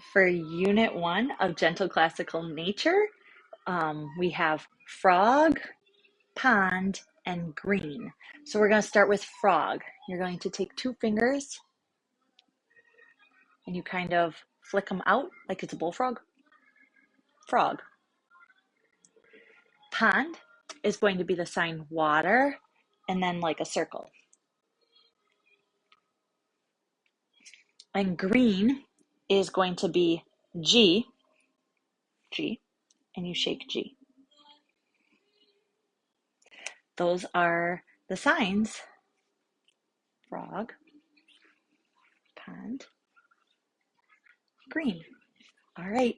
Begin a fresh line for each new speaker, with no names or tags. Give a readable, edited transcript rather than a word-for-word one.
For Unit 1 of Gentle Classical Nature, we have frog, pond, and green. So we're going to start with frog. You're going to take two fingers and you kind of flick them out like it's a bullfrog. Frog. Pond is going to be the sign water and then like a circle. And green is going to be G, G, and you shake G. Those are the signs. Frog, pond, green. All right.